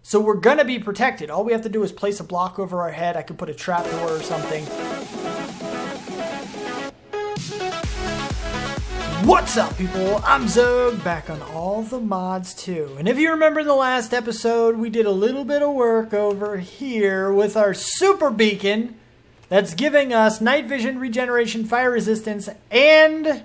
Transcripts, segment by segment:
So we're going to be protected. All we have to do is place a block over our head. I could put a trapdoor or something. What's up, people? I'm Xogue, back on all the mods too. And if you remember in the last episode, we did a little bit of work over here with our super beacon that's giving us night vision, regeneration, fire resistance, and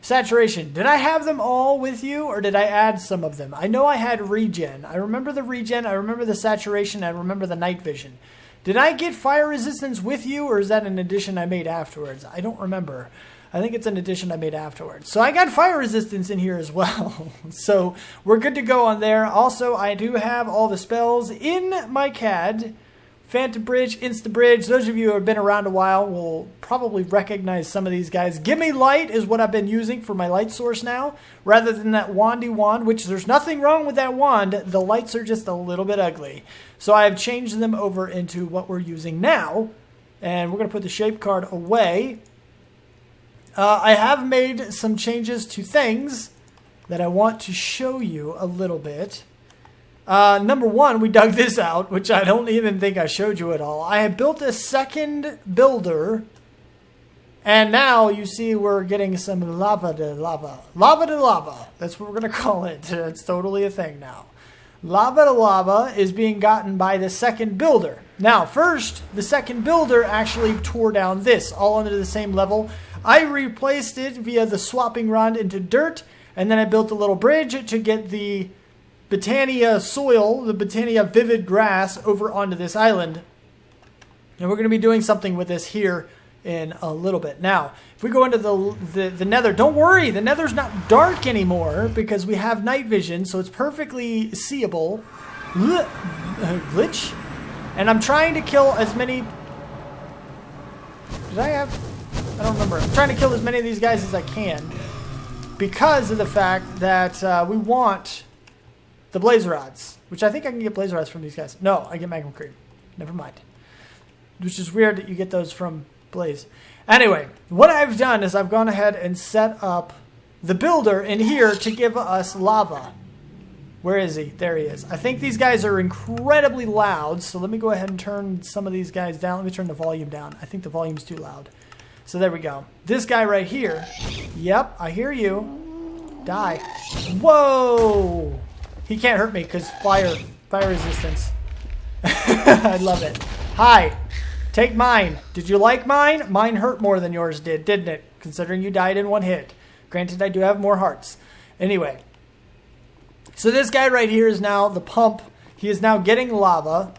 saturation. Did I have them all with you, or did I add some of them? I know I had regen. I remember the regen, I remember the saturation, I remember the night vision. Did I get fire resistance with you, or is that an addition I made afterwards? I don't remember. I think it's an addition I made afterwards. So I got fire resistance in here as well. So we're good to go on there. Also, I do have all the spells in my CAD. Phantom Bridge, Insta Bridge. Those of you who have been around a while will probably recognize some of these guys. Give Me Light is what I've been using for my light source now, rather than that wandy wand, which there's nothing wrong with that wand. The lights are just a little bit ugly. So I have changed them over into what we're using now. And we're going to put the shape card away. I have made some changes to things that I want to show you a little bit. Number one, we dug this out, which I don't even think I showed you at all. I have built a second builder, and now you see we're getting some lava to lava. Lava to lava. That's what we're going to call it. It's totally a thing now. Lava to lava is being gotten by the second builder. Now, first, the second builder actually tore down this, all under the same level. I replaced it via the swapping rod into dirt, and then I built a little bridge to get the Botania soil, the Botania vivid grass, over onto this island. And we're going to be doing something with this here in a little bit. Now, if we go into the nether, don't worry, the nether's not dark anymore because we have night vision, so it's perfectly seeable. Glitch. And I'm trying to kill as many... Did I have... I don't remember. I'm trying to kill as many of these guys as I can because of the fact that we want the blaze rods, which I think I can get blaze rods from these guys. No, I get magma cream. Never mind. Which is weird that you get those from blaze. Anyway, what I've done is I've gone ahead and set up the builder in here to give us lava. Where is he? There he is. I think these guys are incredibly loud, so let me go ahead and turn some of these guys down. Let me turn the volume down. I think the volume's too loud. So there we go. This guy right here. Yep, I hear you. Die. Whoa! He can't hurt me because fire resistance. I love it. Hi. Take mine. Did you like mine? Mine hurt more than yours did, didn't it? Considering you died in one hit. Granted, I do have more hearts. Anyway. So this guy right here is now the pump. He is now getting lava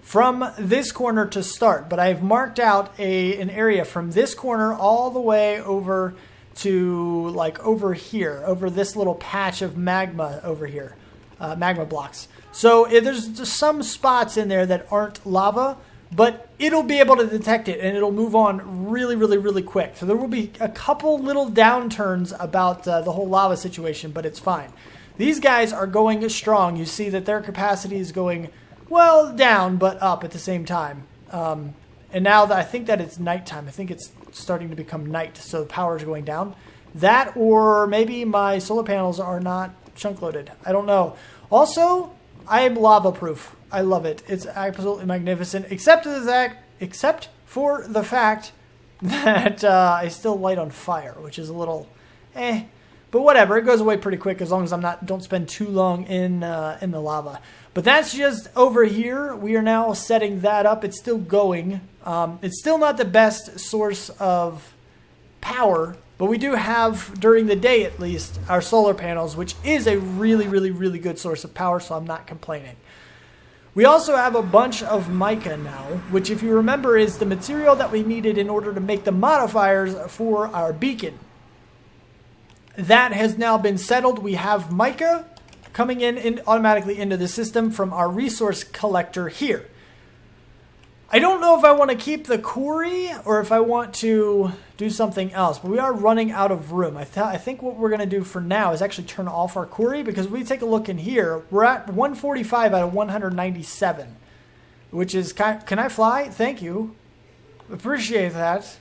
from this corner to start. But I've marked out an area from this corner all the way over to like over here. Over this little patch of magma over here. Magma blocks. So there's just some spots in there that aren't lava, but it'll be able to detect it and it'll move on really, really, really quick. So there will be a couple little downturns about the whole lava situation, but it's fine. These guys are going strong. You see that their capacity is going, well, down, but up at the same time. And now that I think that it's nighttime, I think it's starting to become night, so the power is going down. That, or maybe my solar panels are not chunk loaded. I don't know. Also, I am lava proof. I love it. It's absolutely magnificent, except for the fact that I still light on fire, which is a little but whatever. It goes away pretty quick as long as don't spend too long in the lava. But that's just over here. We are now setting that up. It's still going. It's still not the best source of power, but we do have, during the day at least, our solar panels, which is a really, really, really good source of power, so I'm not complaining. We also have a bunch of mica now, which, if you remember, is the material that we needed in order to make the modifiers for our beacon. That has now been settled. We have mica coming in automatically into the system from our resource collector here. I don't know if I want to keep the quarry or if I want to do something else, but we are running out of room. I think what we're going to do for now is actually turn off our quarry, because if we take a look in here, we're at 145 out of 197, which is, can I fly? Thank you. Appreciate that.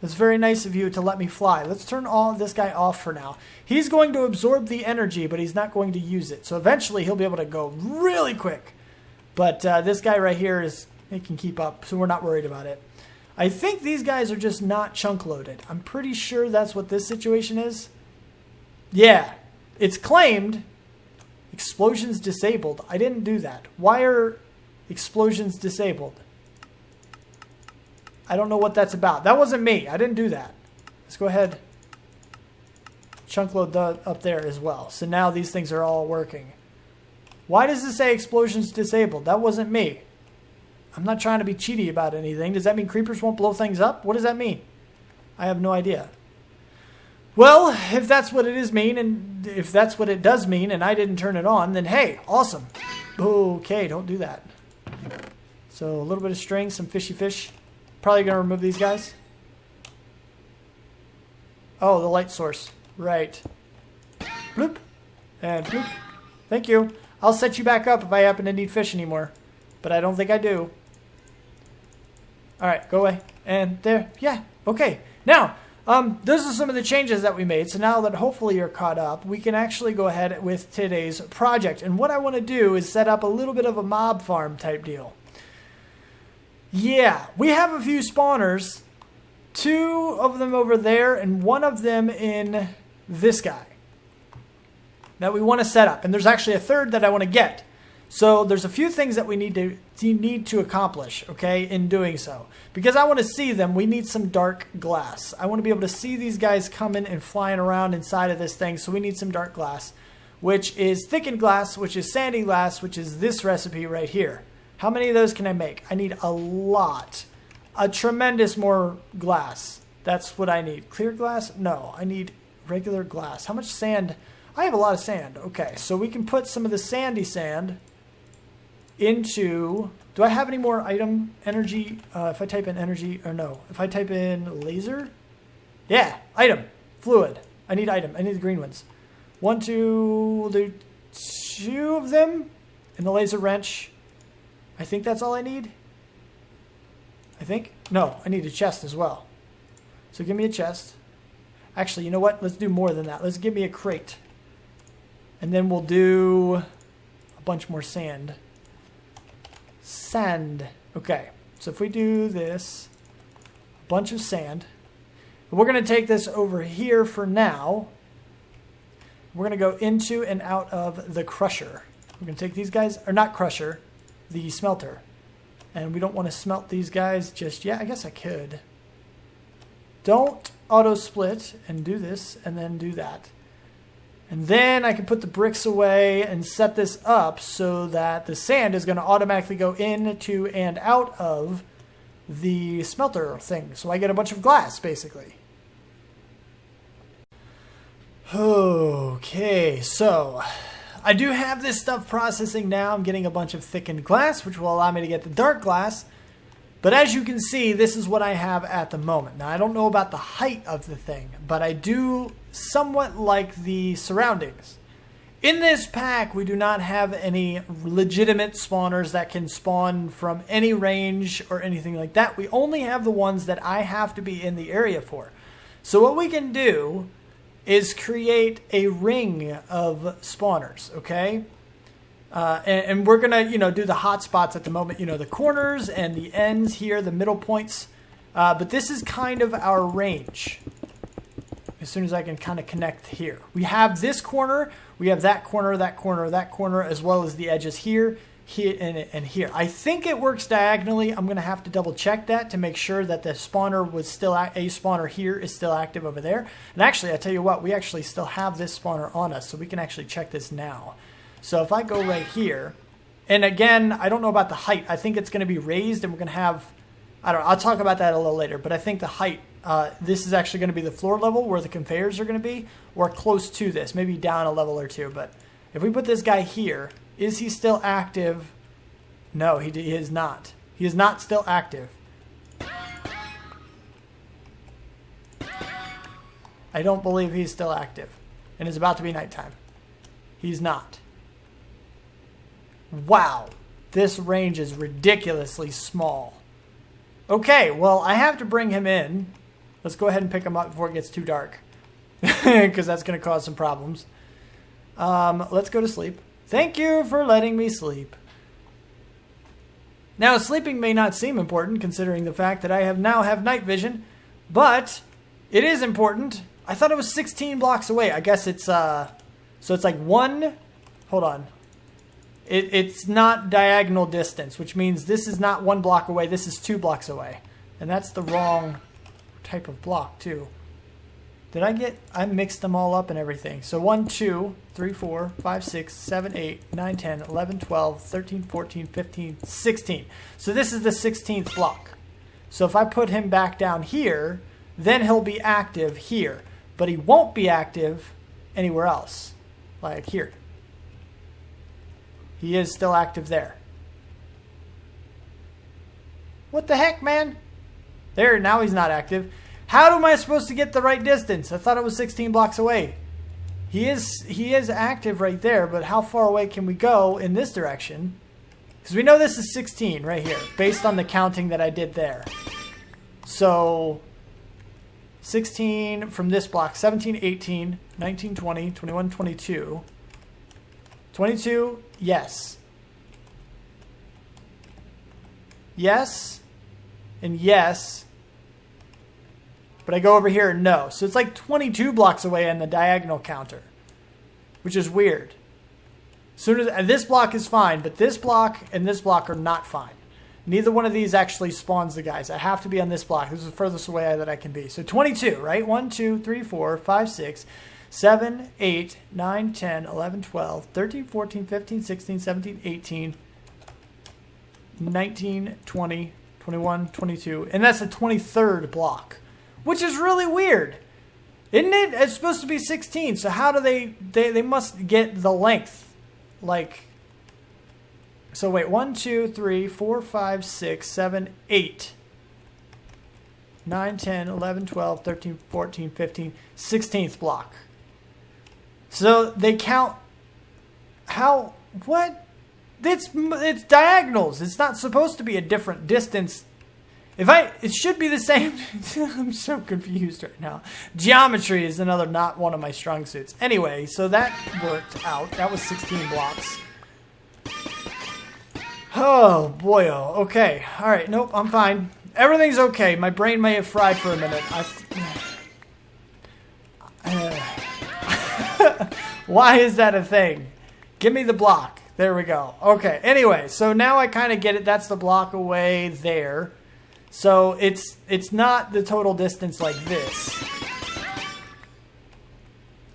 It's very nice of you to let me fly. Let's turn all this guy off for now. He's going to absorb the energy, but he's not going to use it. So eventually he'll be able to go really quick. But this guy right here he can keep up, so we're not worried about it. I think these guys are just not chunk loaded. I'm pretty sure that's what this situation is. Yeah, it's claimed explosions disabled. I didn't do that. Why are explosions disabled? I don't know what that's about. That wasn't me. I didn't do that. Let's go ahead. Chunk load up there as well. So now these things are all working. Why does it say explosions disabled? That wasn't me. I'm not trying to be cheaty about anything. Does that mean creepers won't blow things up? What does that mean? I have no idea. Well, if that's what it is mean, and if that's what it does mean, and I didn't turn it on, then hey, awesome. Okay, don't do that. So a little bit of string, some fishy fish. Probably going to remove these guys. Oh, the light source. Right. Bloop. And bloop. Thank you. I'll set you back up if I happen to need fish anymore. But I don't think I do. Alright, go away. And there. Yeah, okay. Now, those are some of the changes that we made. So now that hopefully you're caught up, we can actually go ahead with today's project. And what I want to do is set up a little bit of a mob farm type deal. Yeah, we have a few spawners. 2 of them over there and 1 of them in this guy that we want to set up. And there's actually a 3rd that I want to get. So there's a few things that we need to accomplish, okay, in doing so. Because I want to see them, we need some dark glass. I want to be able to see these guys coming and flying around inside of this thing, so we need some dark glass, which is thickened glass, which is sandy glass, which is this recipe right here. How many of those can I make? I need a lot. A tremendous more glass. That's what I need. Clear glass? No, I need regular glass. How much sand? I have a lot of sand. Okay, so we can put some of the sandy sand into... Do I have any more item energy? If I type in energy, or no. If I type in laser? Yeah, item. Fluid. I need item. I need the green ones. 1, 2, do 2 of them. And the laser wrench. I think that's all I need. I think. No, I need a chest as well. So give me a chest. Actually, you know what? Let's do more than that. Let's give me a crate. And then we'll do a bunch more sand. Sand. Okay. So if we do this, a bunch of sand. We're going to take this over here for now. We're going to go into and out of the crusher. We're going to take these guys, or not crusher, the smelter. And we don't want to smelt these guys just yet. I guess I could. Don't auto split and do this and then do that. And then I can put the bricks away and set this up so that the sand is going to automatically go into and out of the smelter thing. So I get a bunch of glass, basically. Okay, so I do have this stuff processing now. I'm getting a bunch of thickened glass, which will allow me to get the dark glass. But as you can see, this is what I have at the moment. Now, I don't know about the height of the thing, but I do somewhat like the surroundings. In this pack, we do not have any legitimate spawners that can spawn from any range or anything like that. We only have the ones that I have to be in the area for. So what we can do is create a ring of spawners, okay? And we're going to, do the hot spots at the moment, the corners and the ends here, the middle points. But this is kind of our range. As soon as I can kind of connect here. We have this corner, we have that corner, that corner, that corner, as well as the edges here, here, and here. I think it works diagonally. I'm going to have to double check that to make sure that the spawner was still, a spawner here is still active over there. And actually, I tell you what, we actually still have this spawner on us, so we can actually check this now. So if I go right here, and again, I don't know about the height. I think it's going to be raised, and we're going to have, I don't know, I'll talk about that a little later, but I think the height, this is actually going to be the floor level where the conveyors are going to be, or close to this, maybe down a level or two. But if we put this guy here, is he still active? No, he is not. He is not still active. I don't believe he's still active. And it's about to be nighttime. He's not. Wow. This range is ridiculously small. Okay, well, I have to bring him in. Let's go ahead and pick him up before it gets too dark. Because that's going to cause some problems. Let's go to sleep. Thank you for letting me sleep. Now, sleeping may not seem important considering the fact that I now have night vision, but it is important. I thought it was 16 blocks away. I guess it's, so it's like one, hold on. It's not diagonal distance, which means this is not 1 block away. This is 2 blocks away. And that's the wrong type of block, too. I mixed them all up and everything. So 1, 2, 3, 4, 5, 6, 7, 8, 9, 10, 11, 12, 13, 14, 15, 16. So this is the 16th block. So if I put him back down here, then he'll be active here. But he won't be active anywhere else. Like here. He is still active there. What the heck, man? There, now he's not active. How am I supposed to get the right distance? I thought it was 16 blocks away. He is active right there, but how far away can we go in this direction? Because we know this is 16 right here, based on the counting that I did there. So 16 from this block, 17, 18, 19, 20, 21, 22. 22, yes. Yes, and yes. But I go over here and no. So it's like 22 blocks away on the diagonal counter, which is weird. Soon as this block is fine, but this block and this block are not fine. Neither one of these actually spawns the guys. I have to be on this block. This is the furthest away that I can be. So 22, right? 1, 2, 3, 4, 5, 6, 7, 8, 9, 10, 11, 12, 13, 14, 15, 16, 17, 18, 19, 20, 21, 22. And that's the 23rd block, which is really weird. Isn't it? It's supposed to be 16. So how do they must get the length. Like, so wait, 1, 2, 3, 4, 5, 6, 7, 8, 9, 10, 11, 12, 13, 14, 15, 16th block. So they count how, what? It's diagonals. It's not supposed to be a different distance. It should be the same. I'm so confused right now. Geometry is not one of my strong suits. Anyway, so that worked out. That was 16 blocks. Oh, boy. Okay. All right. Nope, I'm fine. Everything's okay. My brain may have fried for a minute. Why is that a thing? Give me the block. There we go. Okay. Anyway, so now I kind of get it. That's the block away there. So it's not the total distance like this.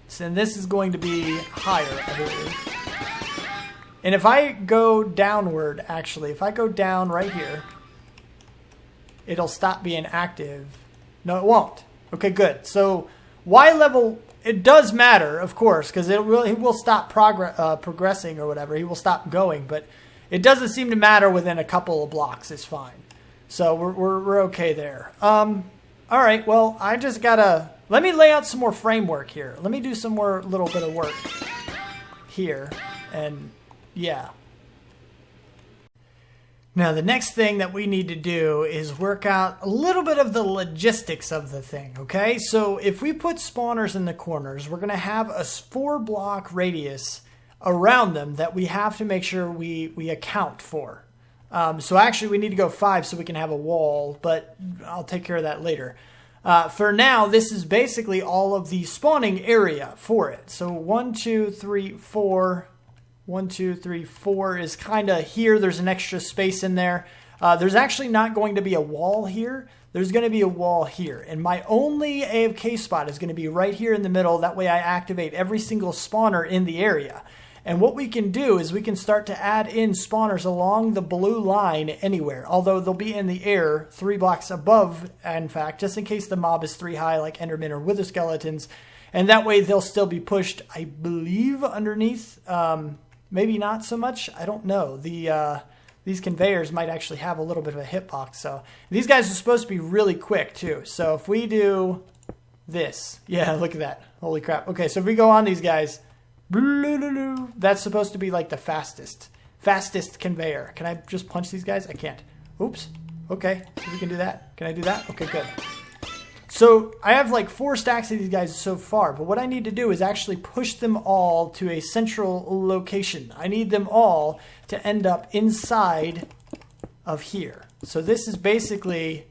So this is going to be higher, I believe. And if I go downward, actually, if I go down right here, it'll stop being active. No, it won't. Okay, good. So Y level, it does matter, of course, because he will stop progressing or whatever. He will stop going, but it doesn't seem to matter within a couple of blocks. It's fine. So we're okay there. All right, well, I just gotta, let me lay out some more framework here. Let me do some more little bit of work here, and yeah. Now, the next thing that we need to do is work out a little bit of the logistics of the thing, okay? So if we put spawners in the corners, we're gonna have a 4-block radius around them that we have to make sure we account for. So actually we need to go 5 so we can have a wall, but I'll take care of that later. For now, this is basically all of the spawning area for it. So 1, 2, 3, 4, 1, 2, 3, 4 is kind of here. There's an extra space in there. There's actually not going to be a wall here. There's going to be a wall here. And my only AFK spot is going to be right here in the middle. That way I activate every single spawner in the area. And what we can do is we can start to add in spawners along the blue line anywhere, although they'll be in the air 3 blocks above, in fact, just in case the mob is 3 high like Endermen or Wither Skeletons. And that way they'll still be pushed, I believe, underneath. Maybe not so much. I don't know. These conveyors might actually have a little bit of a hitbox. So these guys are supposed to be really quick too. So if we do this, yeah, look at that. Holy crap. Okay, so if we go on these guys, that's supposed to be like the fastest conveyor. Can I just punch these guys? I can't. Oops. Okay, we can do that. Can I do that? Okay, good. So I have like 4 stacks of these guys so far, but what I need to do is actually push them all to a central location. I need them all to end up inside of here. So this is basically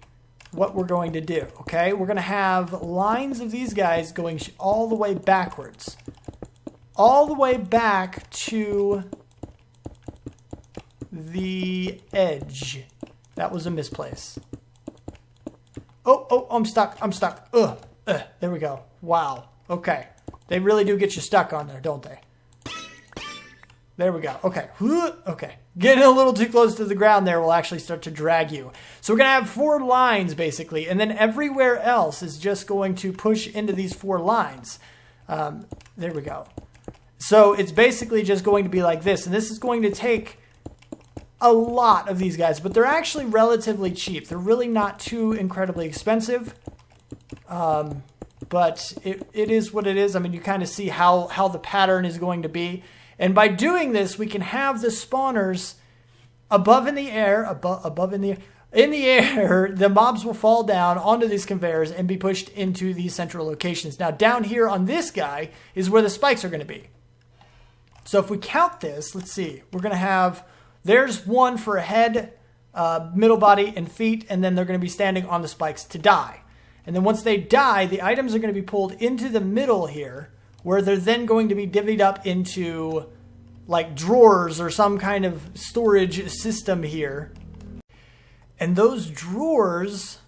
what we're going to do, okay? We're going to have lines of these guys going all the way backwards. All the way back to the edge. That was a misplace. Oh, I'm stuck. There we go. Wow. Okay. They really do get you stuck on there, don't they? There we go. Okay. Okay. Getting a little too close to the ground there will actually start to drag you. So we're going to have 4 lines, basically, and then everywhere else is just going to push into these 4 lines. There we go. So it's basically just going to be like this, and this is going to take a lot of these guys, but they're actually relatively cheap. They're really not too incredibly expensive, but it is what it is. I mean, you kind of see how the pattern is going to be. And by doing this, we can have the spawners above in the air, in the air, the mobs will fall down onto these conveyors and be pushed into these central locations. Now, down here on this guy is where the spikes are going to be. So if we count this, let's see, we're going to have, there's 1 for a head, middle body, and feet, and then they're going to be standing on the spikes to die. And then once they die, the items are going to be pulled into the middle here, where they're then going to be divvied up into like drawers or some kind of storage system here. And those drawers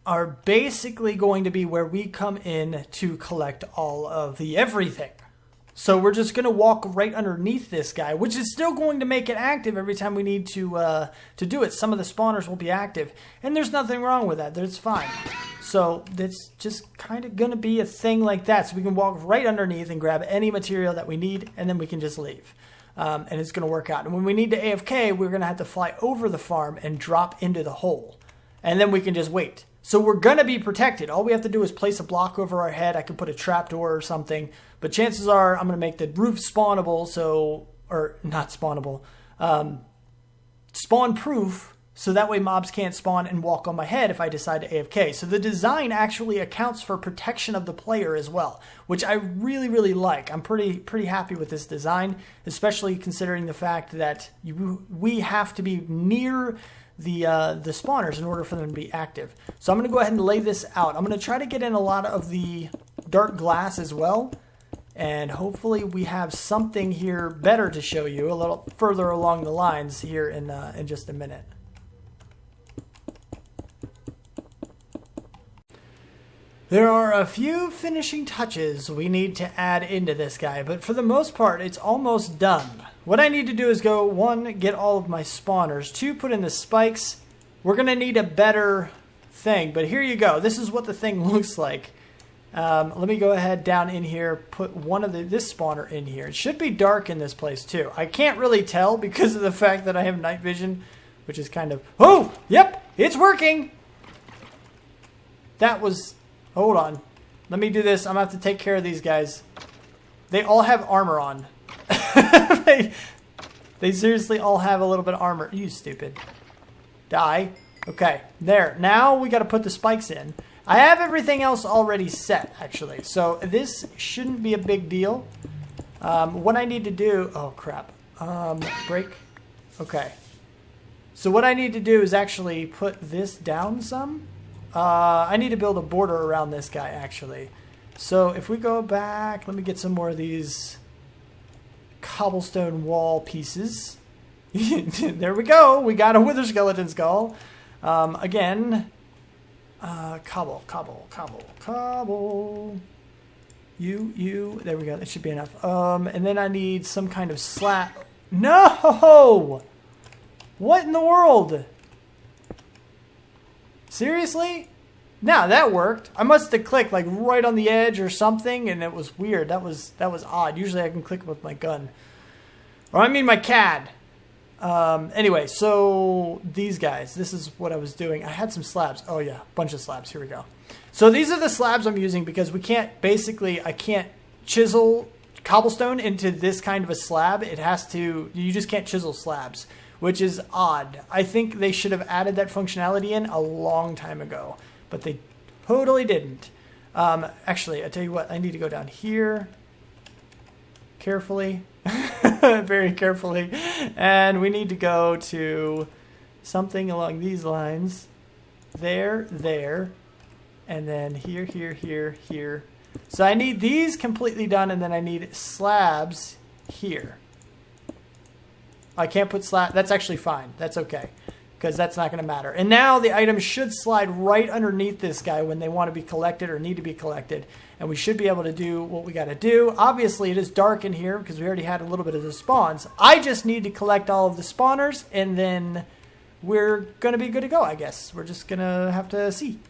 are basically going to be where we come in to collect all of the everything. So we're just going to walk right underneath this guy, which is still going to make it active every time we need to do it. Some of the spawners will be active, and there's nothing wrong with that. That's fine. So it's just kind of going to be a thing like that. So we can walk right underneath and grab any material that we need, and then we can just leave. And it's going to work out. And when we need to AFK, we're going to have to fly over the farm and drop into the hole. And then we can just wait. So we're going to be protected. All we have to do is place a block over our head. I could put a trapdoor or something. But chances are I'm going to make the roof spawnable, or not spawnable, spawn-proof, so that way mobs can't spawn and walk on my head if I decide to AFK. So the design actually accounts for protection of the player as well, which I really, really like. I'm pretty happy with this design, especially considering the fact that we have to be near the spawners in order for them to be active. So I'm going to go ahead and lay this out. I'm going to try to get in a lot of the dark glass as well, and hopefully we have something here better to show you a little further along the lines here in just a minute. There are a few finishing touches we need to add into this guy, but for the most part, it's almost done. What I need to do is go, 1, get all of my spawners, 2, put in the spikes. We're going to need a better thing, but here you go. This is what the thing looks like. Let me go ahead down in here, put one of this spawner in here. It should be dark in this place too. I can't really tell because of the fact that I have night vision, which is kind of, oh, yep, it's working. That was... Hold on. Let me do this. I'm going to have to take care of these guys. They all have armor on. they seriously all have a little bit of armor. You stupid. Die. Okay. There. Now we got to put the spikes in. I have everything else already set, actually. So this shouldn't be a big deal. What I need to do... Oh, crap. Break. Okay. So what I need to do is actually put this down some. I need to build a border around this guy, actually. So if we go back, let me get some more of these cobblestone wall pieces. There we go. We got a wither skeleton skull. Again, cobble. You. There we go. That should be enough. And then I need some kind of slab. No! What in the world? Seriously? Now that worked. I must have clicked like right on the edge or something, and it was weird. That was odd. Usually I can click with my gun, or I mean my CAD. Anyway, so these guys. This is what I was doing. I had some slabs. Oh yeah, bunch of slabs. Here we go. So these are the slabs I'm using because we can't basically. I can't chisel cobblestone into this kind of a slab. It has to. You just can't chisel slabs, which is odd. I think they should have added that functionality in a long time ago, but they totally didn't. Actually, I tell you what, I need to go down here carefully, very carefully, and we need to go to something along these lines. There, and then here, here. So I need these completely done, and then I need slabs here. I can't put slab. That's actually fine. That's okay, because that's not going to matter. And now the items should slide right underneath this guy when they want to be collected or need to be collected. And we should be able to do what we got to do. Obviously, it is dark in here because we already had a little bit of the spawns. I just need to collect all of the spawners, and then we're going to be good to go, I guess. We're just going to have to see.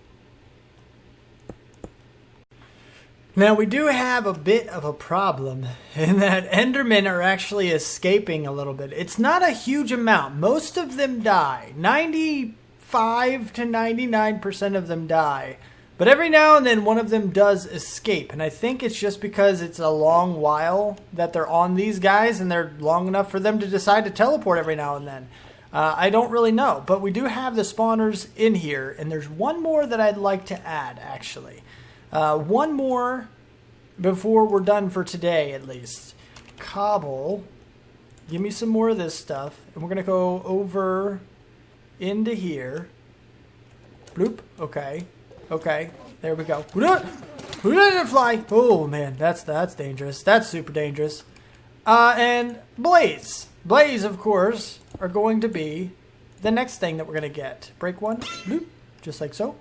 Now, we do have a bit of a problem in that Endermen are actually escaping a little bit. It's not a huge amount. Most of them die. 95 to 99% of them die. But every now and then, one of them does escape. And I think it's just because it's a long while that they're on these guys, and they're long enough for them to decide to teleport every now and then. I don't really know. But we do have the spawners in here. And there's one more that I'd like to add, actually. One more before we're done for today, at least. Cobble. Give me some more of this stuff. And we're going to go over into here. Bloop. Okay. Okay. There we go. Who did it fly? Oh, man. That's dangerous. That's super dangerous. And Blaze. Blaze, of course, are going to be the next thing that we're going to get. Break one. Bloop. Just like so.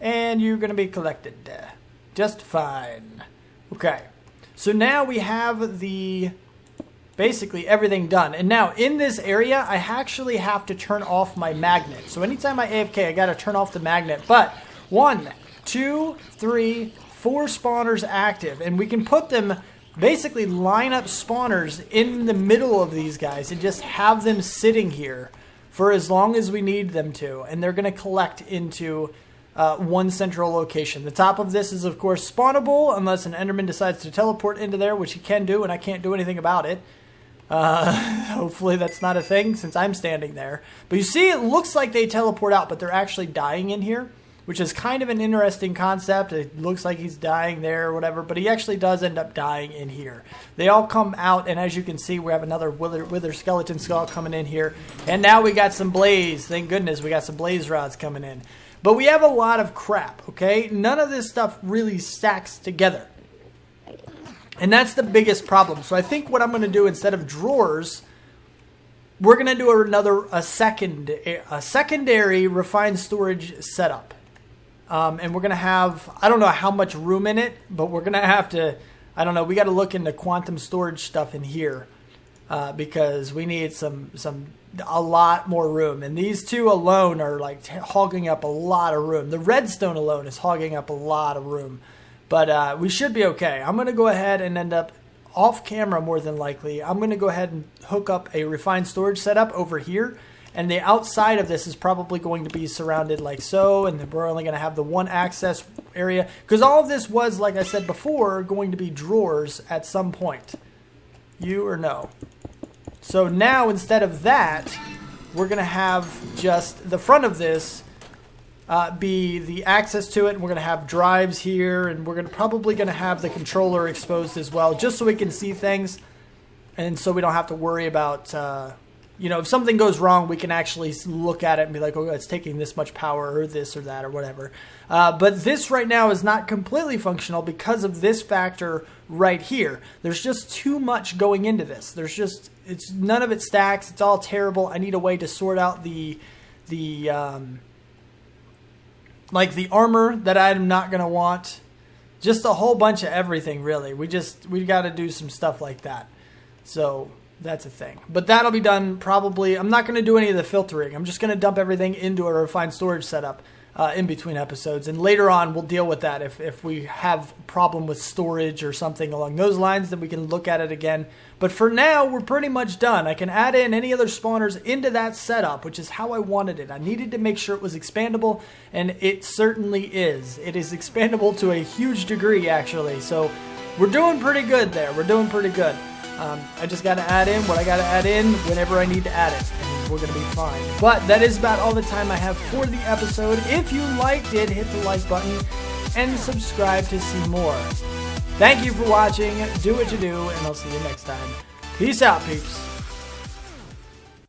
And you're going to be collected. Just fine. Okay. So now we have basically everything done. And now in this area, I actually have to turn off my magnet. So anytime I AFK, I got to turn off the magnet. But 1, 2, 3, 4 spawners active. And we can put them, basically line up spawners in the middle of these guys and just have them sitting here for as long as we need them to. And they're going to collect into one central location. The top of this is, of course, spawnable unless an Enderman decides to teleport into there, which he can do, and I can't do anything about it. Hopefully that's not a thing since I'm standing there. But you see, it looks like they teleport out, but they're actually dying in here, which is kind of an interesting concept. It looks like he's dying there or whatever, but he actually does end up dying in here. They all come out, and as you can see, we have another wither skeleton skull coming in here. And now we got some blaze. Thank goodness we got some blaze rods coming in. But we have a lot of crap, okay? None of this stuff really stacks together. And that's the biggest problem. So I think what I'm going to do instead of drawers, we're going to do a secondary refined storage setup. And we're going to have, I don't know how much room in it, but we're going to have to, I don't know, we got to look into quantum storage stuff in here. Because we need a lot more room. And these two alone are like hogging up a lot of room. The redstone alone is hogging up a lot of room. But we should be okay. I'm going to go ahead and end up off camera more than likely. I'm going to go ahead and hook up a refined storage setup over here. And the outside of this is probably going to be surrounded like so. And then we're only going to have the one access area. Because all of this was, like I said before, going to be drawers at some point. You or no? So now, instead of that, we're going to have just the front of this be the access to it. And we're going to have drives here. And we're probably going to have the controller exposed as well, just so we can see things. And so we don't have to worry about, if something goes wrong, we can actually look at it and be like, oh, it's taking this much power or this or that or whatever. But this right now is not completely functional because of this factor right here. There's just too much going into this. None of it stacks. It's all terrible. I need a way to sort out the armor that I'm not going to want. Just a whole bunch of everything, really. We got to do some stuff like that. So that's a thing. But that'll be done probably. I'm not going to do any of the filtering. I'm just going to dump everything into a refined storage setup in between episodes. And later on, we'll deal with that. If we have a problem with storage or something along those lines, then we can look at it again. But for now, we're pretty much done. I can add in any other spawners into that setup, which is how I wanted it. I needed to make sure it was expandable, and it certainly is. It is expandable to a huge degree, actually. So we're doing pretty good there. We're doing pretty good. I just got to add in what I got to add in whenever I need to add it, and we're going to be fine. But that is about all the time I have for the episode. If you liked it, hit the like button and subscribe to see more. Thank you for watching. Do what you do, and I'll see you next time. Peace out, peeps.